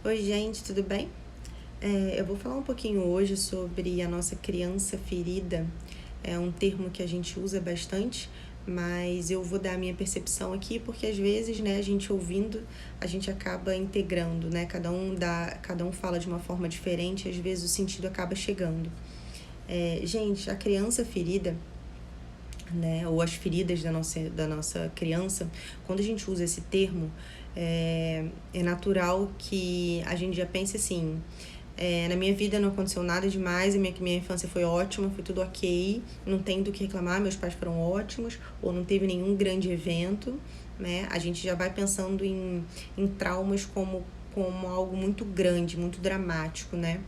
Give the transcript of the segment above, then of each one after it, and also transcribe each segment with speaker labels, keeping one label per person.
Speaker 1: Oi, gente, tudo bem? Eu vou falar um pouquinho hoje sobre a nossa criança ferida. É um termo que a gente usa bastante, mas eu vou dar a minha percepção aqui, porque às vezes, né, a gente ouvindo, a gente acaba integrando, né? Cada um fala de uma forma diferente, às vezes o sentido acaba chegando. Gente, a criança ferida, né, ou as feridas da nossa criança, quando a gente usa esse termo, é natural que a gente já pense assim: na minha vida não aconteceu nada demais, minha infância foi ótima, foi tudo ok, não tem do que reclamar, meus pais foram ótimos, ou não teve nenhum grande evento, né? A gente já vai pensando em traumas como algo muito grande, muito dramático, né?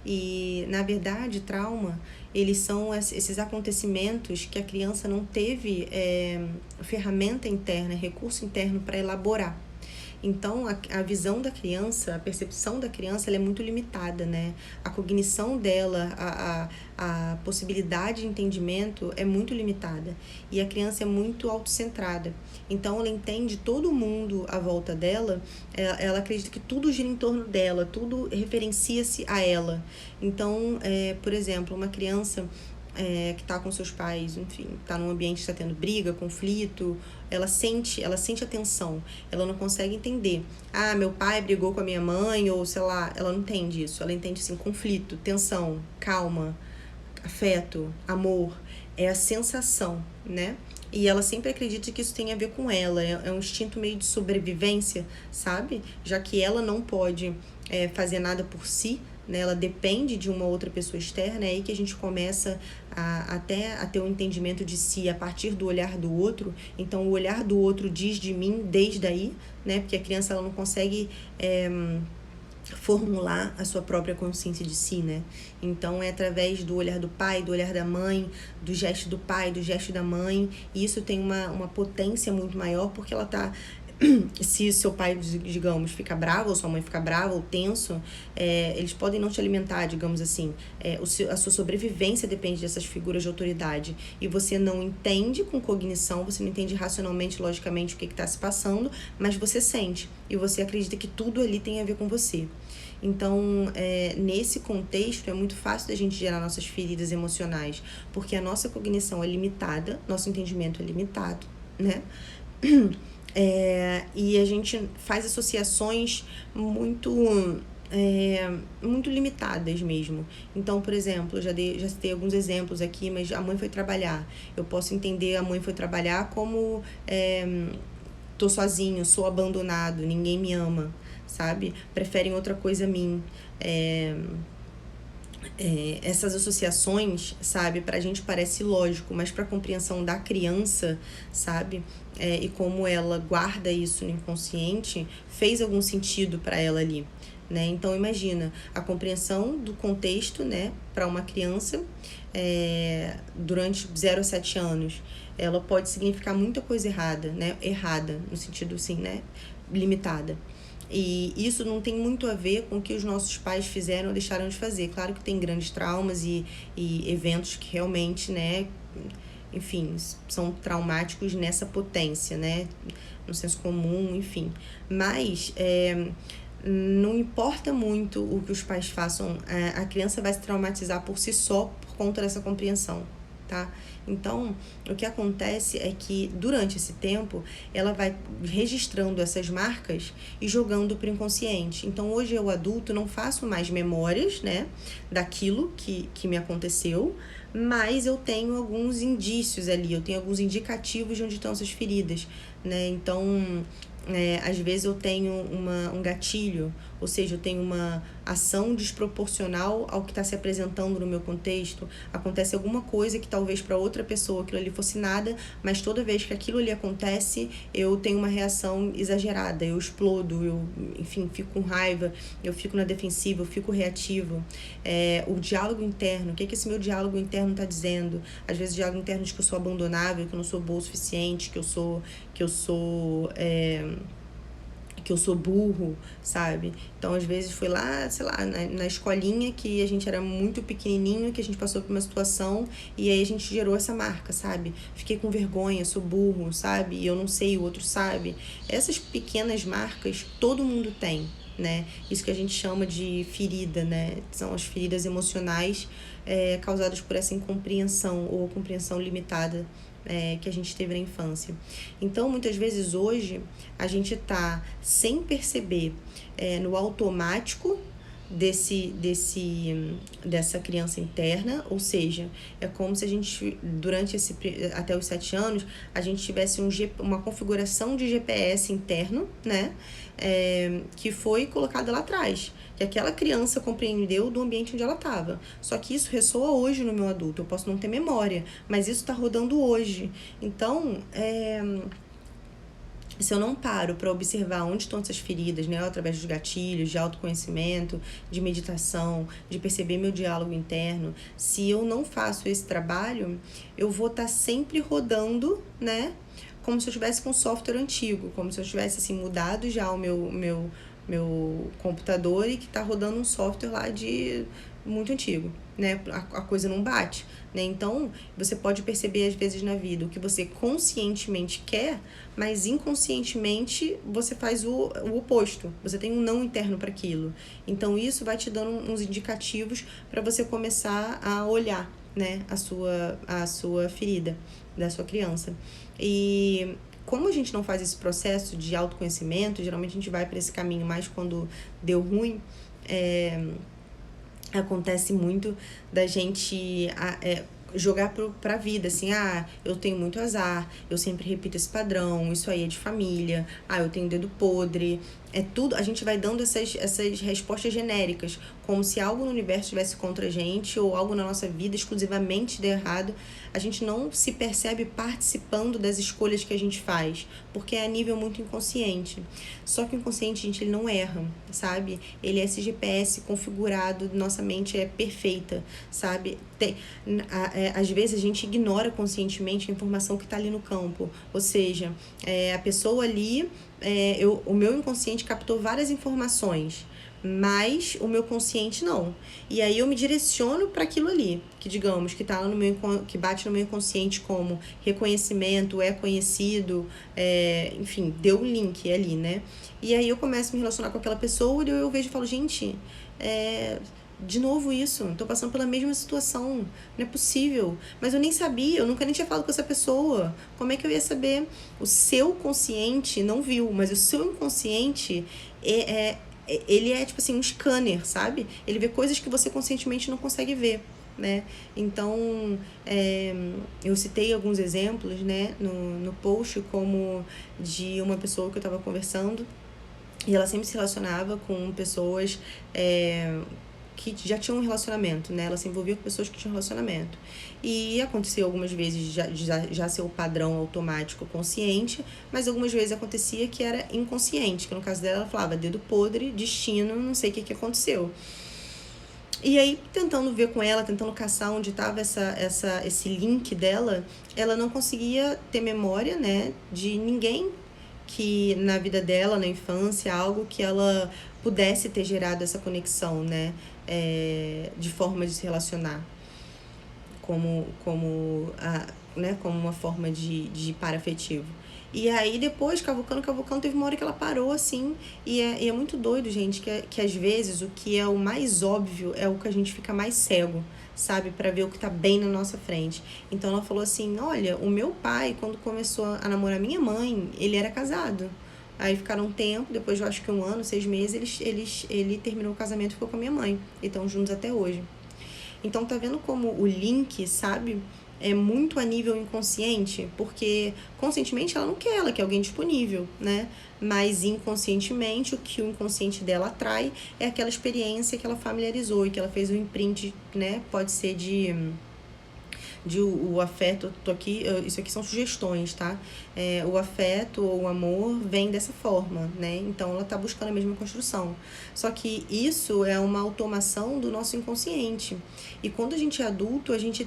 Speaker 1: E, na verdade, trauma, eles são esses acontecimentos que a criança não teve ferramenta interna, recurso interno para elaborar. Então, a visão da criança, a percepção da criança, ela é muito limitada, né? A cognição dela, a possibilidade de entendimento é muito limitada. E a criança é muito autocentrada. Então, ela entende todo mundo à volta dela, ela acredita que tudo gira em torno dela, tudo referencia-se a ela. Então, por exemplo, uma criança que está com seus pais, enfim, está num ambiente que está tendo briga, conflito, ela sente a tensão, ela não consegue entender. Ah, meu pai brigou com a minha mãe, ou sei lá, ela não entende isso. Ela entende, assim, conflito, tensão, calma, afeto, amor. É a sensação, né? E ela sempre acredita que isso tem a ver com ela. É um instinto meio de sobrevivência, sabe? Já que ela não pode fazer nada por si, né? Ela depende de uma outra pessoa externa. É aí que a gente começa até a ter um entendimento de si a partir do olhar do outro. Então, o olhar do outro diz de mim desde aí, né? Porque a criança ela não consegue formular a sua própria consciência de si, né? Então é através do olhar do pai, do olhar da mãe, do gesto do pai, do gesto da mãe, e isso tem uma potência muito maior, porque ela tá se seu pai, digamos, fica bravo, ou sua mãe fica brava, ou tenso, eles podem não te alimentar, digamos assim. A sua sobrevivência depende dessas figuras de autoridade. E você não entende com cognição, você não entende racionalmente, logicamente, o que está se passando, mas você sente. E você acredita que tudo ali tem a ver com você. Então, nesse contexto, é muito fácil da gente gerar nossas feridas emocionais, porque a nossa cognição é limitada, nosso entendimento é limitado, né? E a gente faz associações muito limitadas mesmo. Então, por exemplo, já citei alguns exemplos aqui, mas a mãe foi trabalhar. Eu posso entender a mãe foi trabalhar como tô sozinho, sou abandonado, ninguém me ama, sabe? Preferem outra coisa a mim. Essas associações, sabe, pra gente parece lógico, mas pra compreensão da criança, sabe, e como ela guarda isso no inconsciente, fez algum sentido pra ela ali, né? Então, imagina, a compreensão do contexto, né, pra uma criança, durante 0 a 7 anos, ela pode significar muita coisa errada, né? Errada, no sentido, assim, né, limitada. E isso não tem muito a ver com o que os nossos pais fizeram ou deixaram de fazer. Claro que tem grandes traumas e eventos que realmente, né, enfim, são traumáticos nessa potência, né, no senso comum, enfim. Mas não importa muito o que os pais façam, a criança vai se traumatizar por si só por conta dessa compreensão, tá? Então, o que acontece é que, durante esse tempo, ela vai registrando essas marcas e jogando para o inconsciente. Então, hoje eu, adulto, não faço mais memórias, né, daquilo que me aconteceu, mas eu tenho alguns indícios ali, eu tenho alguns indicativos de onde estão essas feridas, né? Então, às vezes eu tenho um gatilho, ou seja, eu tenho uma ação desproporcional ao que está se apresentando no meu contexto. Acontece alguma coisa que talvez para outra pessoa aquilo ali fosse nada, mas toda vez que aquilo ali acontece, eu tenho uma reação exagerada, eu explodo, enfim, fico com raiva, eu fico na defensiva, eu fico reativo. O diálogo interno, o que esse meu diálogo interno está dizendo? Às vezes o diálogo interno diz que eu sou abandonável, que eu não sou boa o suficiente, que eu sou burro, sabe? Então, às vezes, foi lá, sei lá, na escolinha que a gente era muito pequenininho, que a gente passou por uma situação e aí a gente gerou essa marca, sabe? Fiquei com vergonha, sou burro, sabe? E eu não sei, o outro sabe. Essas pequenas marcas todo mundo tem, né? Isso que a gente chama de ferida, né? São as feridas emocionais causadas por essa incompreensão ou compreensão limitada que a gente teve na infância. Então, muitas vezes hoje, a gente tá sem perceber no automático dessa criança interna, ou seja, é como se a gente, até os 7 anos, a gente tivesse uma configuração de GPS interno, né, que foi colocada lá atrás, que aquela criança compreendeu do ambiente onde ela estava. Só que isso ressoa hoje no meu adulto, eu posso não ter memória, mas isso está rodando hoje. Então, se eu não paro para observar onde estão essas feridas, né, através dos gatilhos, de autoconhecimento, de meditação, de perceber meu diálogo interno, se eu não faço esse trabalho, eu vou estar sempre rodando, né, como se eu estivesse com um software antigo, como se eu tivesse assim, mudado já o meu computador e que está rodando um software lá de muito antigo, né? A coisa não bate, né? Então, você pode perceber às vezes na vida o que você conscientemente quer, mas inconscientemente você faz o oposto. Você tem um não interno para aquilo. Então, isso vai te dando uns indicativos para você começar a olhar, né, a sua ferida da sua criança. E como a gente não faz esse processo de autoconhecimento, geralmente a gente vai para esse caminho mais quando deu ruim, acontece muito da gente jogar pra vida, assim, eu tenho muito azar, eu sempre repito esse padrão, isso aí é de família, eu tenho dedo podre, tudo, a gente vai dando essas respostas genéricas, como se algo no universo estivesse contra a gente, ou algo na nossa vida exclusivamente de errado. A gente não se percebe participando das escolhas que a gente faz, porque é a nível muito inconsciente. Só que o inconsciente, gente, ele não erra, sabe? Ele é esse GPS configurado, nossa mente é perfeita, sabe? Às vezes a gente ignora conscientemente a informação que está ali no campo, ou seja, a pessoa ali, o meu inconsciente captou várias informações, mas o meu consciente não. E aí eu me direciono para aquilo ali, que digamos, que tá lá que bate no meu inconsciente como reconhecimento, é conhecido, enfim, deu um link ali, né? E aí eu começo a me relacionar com aquela pessoa e eu vejo e falo, gente, de novo isso, tô passando pela mesma situação, não é possível, mas eu nem sabia, eu nunca nem tinha falado com essa pessoa, como é que eu ia saber? O seu consciente não viu, mas o seu inconsciente ele é tipo assim um scanner, sabe? Ele vê coisas que você conscientemente não consegue ver, né? Então, eu citei alguns exemplos, né, no post, como de uma pessoa que eu estava conversando e ela sempre se relacionava com pessoas que já tinham um relacionamento, né? Ela se envolvia com pessoas que tinham relacionamento. E aconteceu algumas vezes já ser o padrão automático consciente, mas algumas vezes acontecia que era inconsciente, que no caso dela ela falava dedo podre, destino, não sei o que aconteceu. E aí, tentando ver com ela, tentando caçar onde estava esse link dela, ela não conseguia ter memória, né, de ninguém que na vida dela, na infância, algo que ela pudesse ter gerado essa conexão, né, de forma de se relacionar, como uma forma de par afetivo. E aí depois, cavucando, teve uma hora que ela parou, assim, e é muito doido, gente, que às vezes o que é o mais óbvio é o que a gente fica mais cego, sabe, para ver o que tá bem na nossa frente. Então ela falou assim, olha, o meu pai, quando começou a namorar minha mãe, ele era casado. Aí ficaram um tempo, depois eu acho que 1 ano, 6 meses, ele terminou o casamento e ficou com a minha mãe. E estão juntos até hoje. Então tá vendo como o link, sabe, é muito a nível inconsciente, porque conscientemente ela não quer, ela quer alguém disponível, né? Mas inconscientemente o que o inconsciente dela atrai é aquela experiência que ela familiarizou e que ela fez o imprint, né? Pode ser de o afeto, isso aqui são sugestões, tá? O afeto ou o amor vem dessa forma, né? Então ela tá buscando a mesma construção. Só que isso é uma automação do nosso inconsciente. E quando a gente é adulto, a gente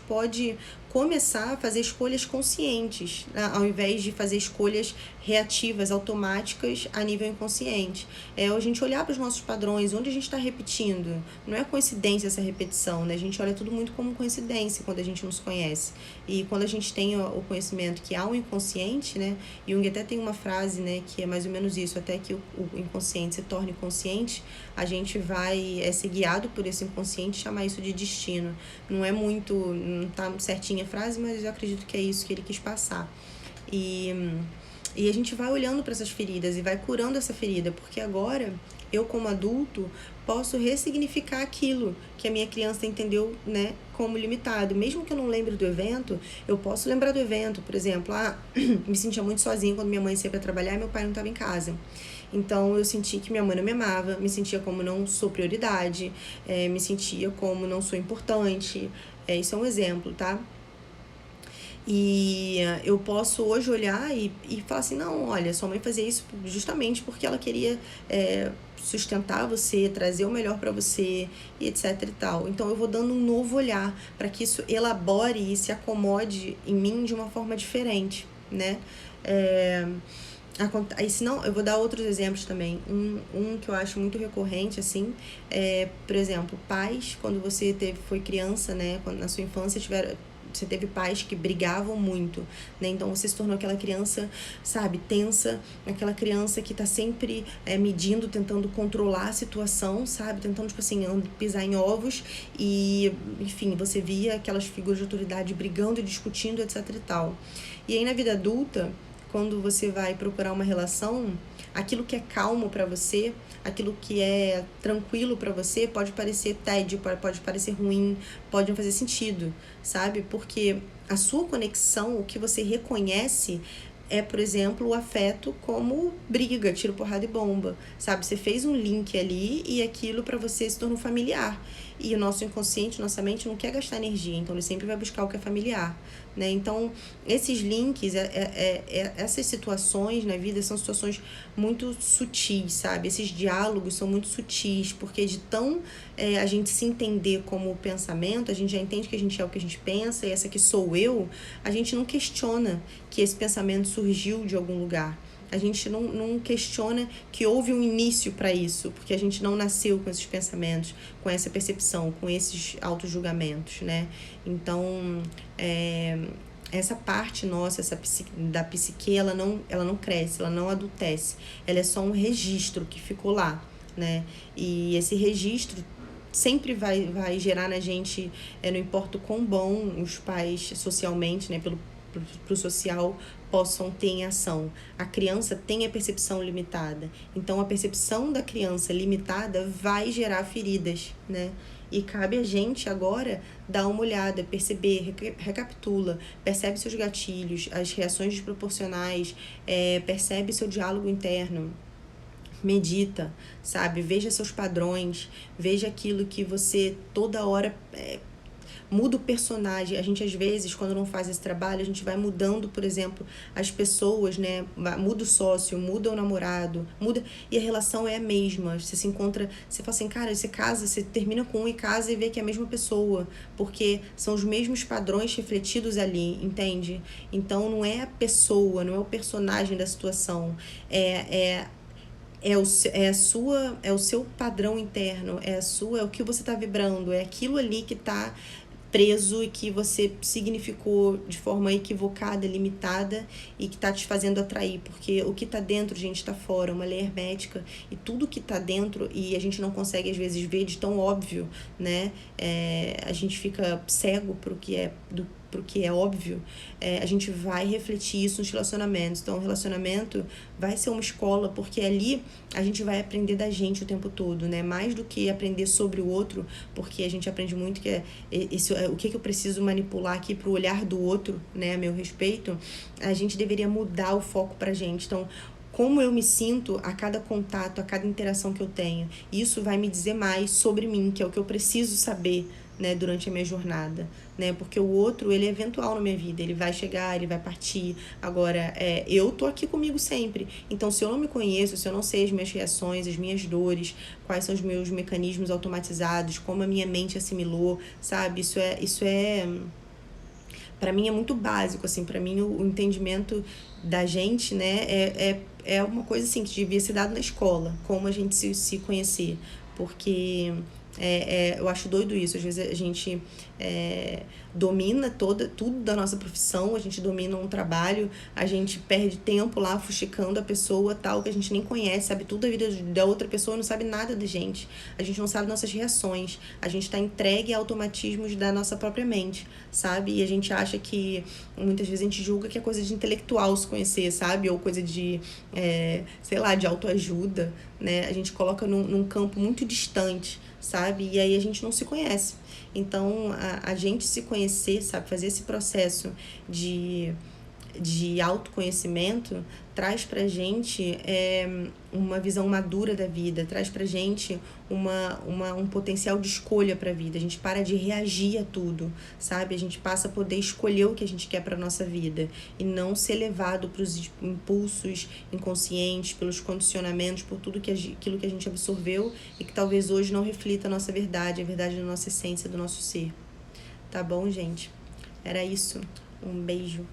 Speaker 1: pode começar a fazer escolhas conscientes, né? Ao invés de fazer escolhas reativas, automáticas, a nível inconsciente. A gente olhar para os nossos padrões, onde a gente está repetindo. Não é coincidência essa repetição, né? A gente olha tudo muito como coincidência quando a gente não se conhece. E quando a gente tem o conhecimento que há um inconsciente, né? Jung até tem uma frase, né, que é mais ou menos isso: até que o inconsciente se torne consciente, a gente vai ser guiado por esse inconsciente, chamar isso de destino. Não é muito, não tá certinha a frase, mas eu acredito que é isso que ele quis passar. E a gente vai olhando para essas feridas e vai curando essa ferida, porque agora eu, como adulto, posso ressignificar aquilo que a minha criança entendeu, né, como limitado. Mesmo que eu não lembre do evento, eu posso lembrar do evento. Por exemplo, me sentia muito sozinha quando minha mãe saía para trabalhar e meu pai não estava em casa. Então, eu senti que minha mãe não me amava, me sentia como não sou prioridade, me sentia como não sou importante. Isso é um exemplo, tá? E eu posso hoje olhar e falar assim, não, olha, sua mãe fazia isso justamente porque ela queria sustentar você, trazer o melhor para você, e etc e tal. Então eu vou dando um novo olhar para que isso elabore e se acomode em mim de uma forma diferente, né? Aí, se não, eu vou dar outros exemplos também. Um que eu acho muito recorrente, assim, por exemplo, pais, quando você foi criança, né, quando na sua infância você teve pais que brigavam muito, né? Então você se tornou aquela criança, sabe, tensa, aquela criança que tá sempre medindo, tentando controlar a situação, sabe, tentando, tipo assim, pisar em ovos. E, enfim, você via aquelas figuras de autoridade brigando e discutindo, etc e tal. E aí na vida adulta, quando você vai procurar uma relação, aquilo que é calmo para você, aquilo que é tranquilo para você, pode parecer tédio, pode parecer ruim, pode não fazer sentido, sabe? Porque a sua conexão, o que você reconhece por exemplo, o afeto como briga, tiro, porrada e bomba, sabe? Você fez um link ali e aquilo para você se tornou familiar. E o nosso inconsciente, nossa mente não quer gastar energia, então ele sempre vai buscar o que é familiar, né? Então, esses links, essas situações na vida são situações muito sutis, sabe? Esses diálogos são muito sutis, porque de tão a gente se entender como pensamento, a gente já entende que a gente é o que a gente pensa, e essa aqui sou eu, a gente não questiona que esse pensamento surgiu de algum lugar. A gente não questiona que houve um início para isso, porque a gente não nasceu com esses pensamentos, com essa percepção, com esses auto-julgamentos, né? Então, essa parte nossa, da psique, ela não cresce, ela não adultece. Ela é só um registro que ficou lá, né? E esse registro sempre vai gerar na gente, não importa o quão bom os pais socialmente, né, pro social, possam ter em ação. A criança tem a percepção limitada. Então, a percepção da criança limitada vai gerar feridas, né? E cabe a gente agora dar uma olhada, perceber, recapitula, percebe seus gatilhos, as reações desproporcionais, percebe seu diálogo interno. Medita, sabe? Veja seus padrões, veja aquilo que você toda hora muda o personagem. A gente, às vezes, quando não faz esse trabalho, a gente vai mudando, por exemplo, as pessoas, né? Muda o sócio, muda o namorado, muda, e a relação é a mesma. Você se encontra, você fala assim, cara, você termina com um e casa e vê que é a mesma pessoa, porque são os mesmos padrões refletidos ali, entende? Então, não é a pessoa, não é o personagem da situação, é o seu padrão interno, é o que você está vibrando, é aquilo ali que está preso e que você significou de forma equivocada, limitada, e que está te fazendo atrair, porque o que está dentro, gente, está fora, uma lei hermética, e tudo que está dentro, e a gente não consegue às vezes ver de tão óbvio, né? A gente fica cego pro que é óbvio, a gente vai refletir isso nos relacionamentos. Então, o relacionamento vai ser uma escola, porque ali a gente vai aprender da gente o tempo todo, né? Mais do que aprender sobre o outro, porque a gente aprende muito que o que eu preciso manipular aqui pro olhar do outro, né, a meu respeito. A gente deveria mudar o foco pra gente. Então, como eu me sinto a cada contato, a cada interação que eu tenho. Isso vai me dizer mais sobre mim, que é o que eu preciso saber, né, durante a minha jornada, né? Porque o outro, ele é eventual na minha vida, ele vai chegar, ele vai partir. Agora, eu tô aqui comigo sempre. Então, se eu não me conheço, se eu não sei as minhas reações, as minhas dores, quais são os meus mecanismos automatizados, como a minha mente assimilou, sabe? Isso é para mim é muito básico, assim, para mim o entendimento da gente, né, é uma coisa assim que devia ser dado na escola, como a gente se conhecer, porque eu acho doido isso. Às vezes a gente domina tudo da nossa profissão, a gente domina um trabalho, a gente perde tempo lá fuxicando a pessoa tal, que a gente nem conhece, sabe tudo da vida da outra pessoa, não sabe nada da gente, a gente não sabe nossas reações, a gente está entregue a automatismos da nossa própria mente, sabe? E a gente acha que, muitas vezes a gente julga que é coisa de intelectual se conhecer, sabe? Ou coisa de, sei lá, de autoajuda, né? A gente coloca num campo muito distante, sabe? E aí a gente não se conhece. Então, a gente se conhecer, sabe? Fazer esse processo de autoconhecimento traz pra gente uma visão madura da vida, traz pra gente um potencial de escolha pra vida. A gente para de reagir a tudo, sabe? A gente passa a poder escolher o que a gente quer pra nossa vida e não ser levado pros impulsos inconscientes, pelos condicionamentos, por tudo aquilo que a gente absorveu e que talvez hoje não reflita a nossa verdade, a verdade da nossa essência, do nosso ser. Tá bom, gente? Era isso. Um beijo.